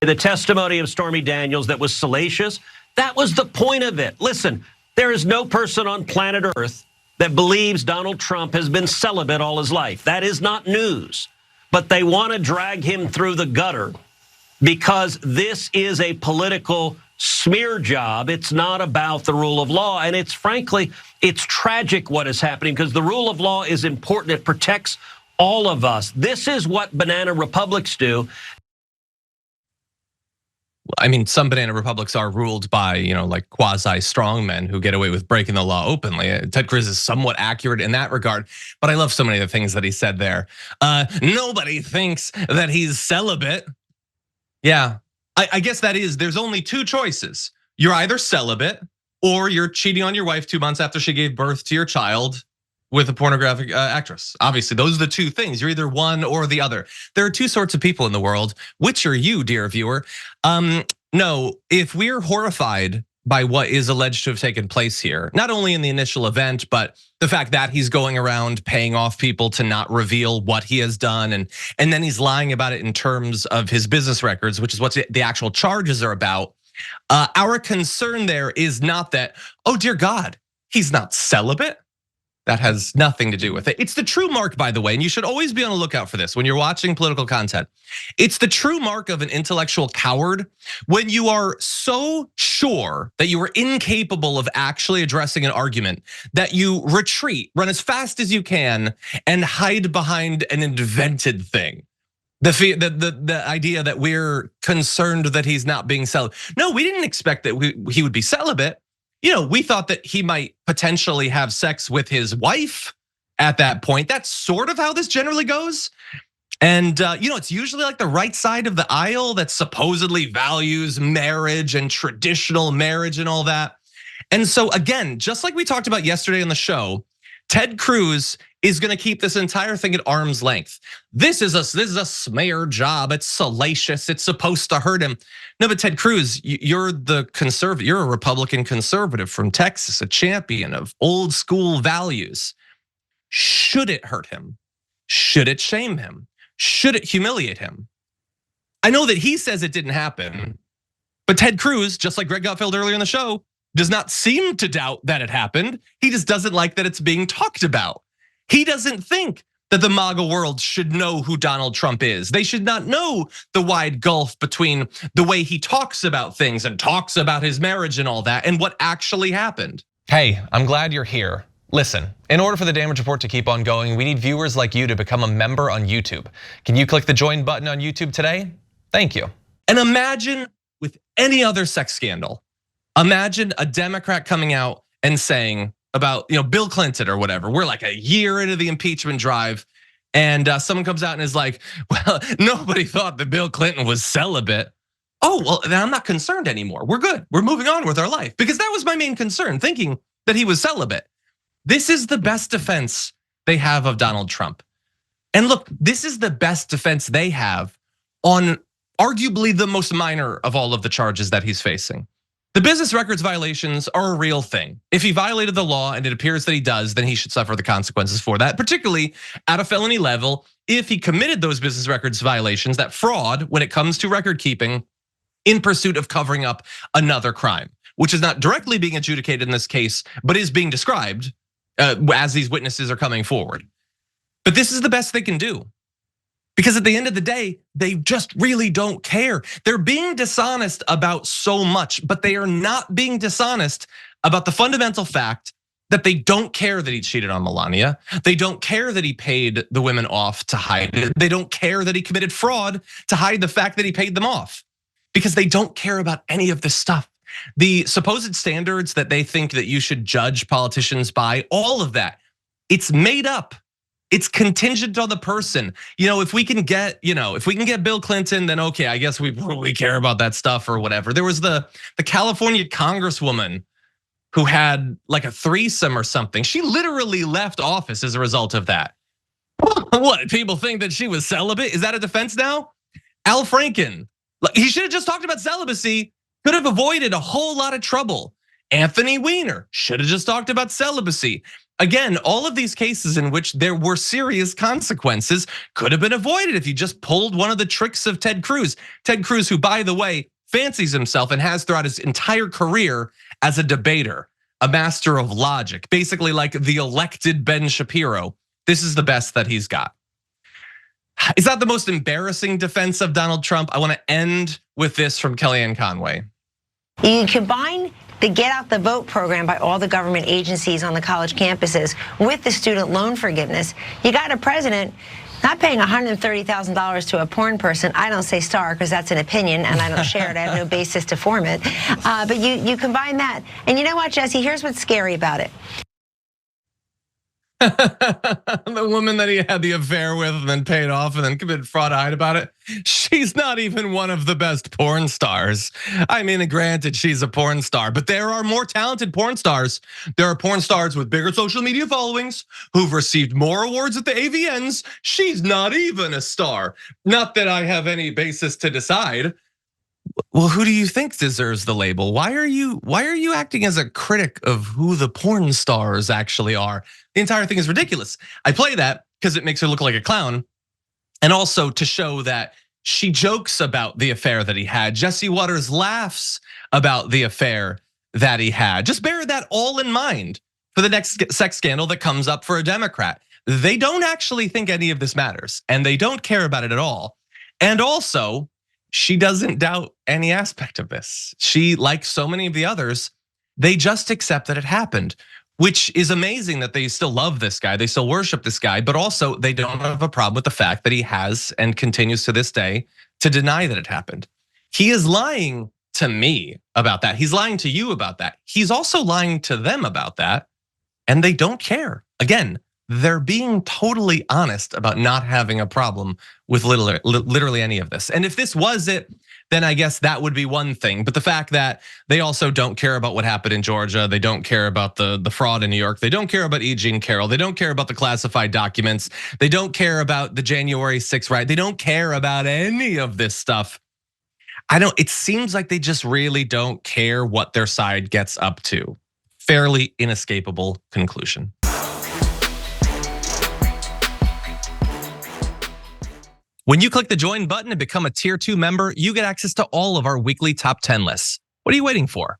The testimony of Stormy Daniels that was salacious, that was the point of it. Listen, there is no person on planet Earth that believes Donald Trump has been celibate all his life. That is not news. But they want to drag him through the gutter because this is a political smear job. It's not about the rule of law. And it's frankly, it's tragic what is happening because the rule of law is important. It protects all of us. This is what banana republics do. I mean, some banana republics are ruled by, like quasi strongmen who get away with breaking the law openly. Ted Cruz is somewhat accurate in that regard, but I love so many of the things that he said there. Nobody thinks that he's celibate. Yeah, I guess that is, there's only two choices. You're either celibate or you're cheating on your wife 2 months after she gave birth to your child with a pornographic actress. Obviously, those are the two things. You're either one or the other. There are two sorts of people in the world. Which are you, dear viewer? No, if we're horrified by what is alleged to have taken place here, not only in the initial event, but the fact that he's going around paying off people to not reveal what he has done, and then he's lying about it in terms of his business records, which is what the actual charges are about. Our concern there is not that, oh dear God, he's not celibate. That has nothing to do with it. It's the true mark, by the way, and you should always be on the lookout for this when you're watching political content. It's the true mark of an intellectual coward when you are so sure that you are incapable of actually addressing an argument that you retreat, run as fast as you can, and hide behind an invented thing. The idea that we're concerned that he's not being celibate. No, we didn't expect that he would be celibate. We thought that he might potentially have sex with his wife at that point. That's sort of how this generally goes. And it's usually like the right side of the aisle that supposedly values marriage and traditional marriage and all that. And so again, just like we talked about yesterday on the show, Ted Cruz is going to keep this entire thing at arm's length. This is a smear job. It's salacious. It's supposed to hurt him. No, but Ted Cruz, you're the conservative. You're a Republican conservative from Texas, a champion of old school values. Should it hurt him? Should it shame him? Should it humiliate him? I know that he says it didn't happen, but Ted Cruz, just like Greg Gutfeld earlier in the show, does not seem to doubt that it happened. He just doesn't like that it's being talked about. He doesn't think that the MAGA world should know who Donald Trump is. They should not know the wide gulf between the way he talks about things and talks about his marriage and all that and what actually happened. Hey, I'm glad you're here. Listen, in order for the Damage Report to keep on going, we need viewers like you to become a member on YouTube. Can you click the join button on YouTube today? Thank you. And imagine with any other sex scandal, imagine a Democrat coming out and saying about Bill Clinton or whatever. We're like a year into the impeachment drive, and someone comes out and is like, "Well, nobody thought that Bill Clinton was celibate." Oh, well, then I'm not concerned anymore. We're good. We're moving on with our life because that was my main concern, thinking that he was celibate. This is the best defense they have of Donald Trump. And look, this is the best defense they have on arguably the most minor of all of the charges that he's facing. The business records violations are a real thing. If he violated the law and it appears that he does, then he should suffer the consequences for that, particularly at a felony level. If he committed those business records violations, that fraud when it comes to record keeping in pursuit of covering up another crime, which is not directly being adjudicated in this case, but is being described as these witnesses are coming forward. But this is the best they can do. Because at the end of the day, they just really don't care. They're being dishonest about so much, but they are not being dishonest about the fundamental fact that they don't care that he cheated on Melania. They don't care that he paid the women off to hide it. They don't care that he committed fraud to hide the fact that he paid them off. Because they don't care about any of this stuff. The supposed standards that they think that you should judge politicians by, all of that, it's made up. It's contingent on the person. If we can get, Bill Clinton, then okay, I guess we probably care about that stuff or whatever. There was the California congresswoman who had like a threesome or something. She literally left office as a result of that. What, people think that she was celibate? Is that a defense now? Al Franken, he should have just talked about celibacy, could have avoided a whole lot of trouble. Anthony Weiner should have just talked about celibacy. Again, all of these cases in which there were serious consequences could have been avoided if you just pulled one of the tricks of Ted Cruz. Ted Cruz, who, by the way, fancies himself and has throughout his entire career as a debater, a master of logic, basically like the elected Ben Shapiro. This is the best that he's got. Is that the most embarrassing defense of Donald Trump? I want to end with this from Kellyanne Conway. You combine the Get Out the Vote program by all the government agencies on the college campuses with the student loan forgiveness. You got a president not paying $130,000 to a porn person. I don't say star because that's an opinion and I don't share it. I have no basis to form it. But you combine that. And you know what, Jesse? Here's what's scary about it. The woman that he had the affair with and then paid off and then committed fraud, eyed about it. She's not even one of the best porn stars. I mean, granted, she's a porn star, but there are more talented porn stars. There are porn stars with bigger social media followings who've received more awards at the AVNs. She's not even a star. Not that I have any basis to decide. Well, who do you think deserves the label? Why are you acting as a critic of who the porn stars actually are? The entire thing is ridiculous. I play that because it makes her look like a clown, and also to show that she jokes about the affair that he had. Jesse Waters laughs about the affair that he had. Just bear that all in mind for the next sex scandal that comes up for a Democrat. They don't actually think any of this matters, and they don't care about it at all. And also, she doesn't doubt any aspect of this. She, like so many of the others, they just accept that it happened, which is amazing that they still love this guy, they still worship this guy, but also they don't have a problem with the fact that he has and continues to this day to deny that it happened. He is lying to me about that. He's lying to you about that. He's also lying to them about that, and they don't care. Again, they're being totally honest about not having a problem with literally any of this. And if this was it, then I guess that would be one thing. But the fact that they also don't care about what happened in Georgia, they don't care about the fraud in New York, they don't care about E. Jean Carroll, they don't care about the classified documents, they don't care about the January 6th riot, they don't care about any of this stuff. It seems like they just really don't care what their side gets up to. Fairly inescapable conclusion. When you click the join button and become a tier 2 member, you get access to all of our weekly top 10 lists. What are you waiting for?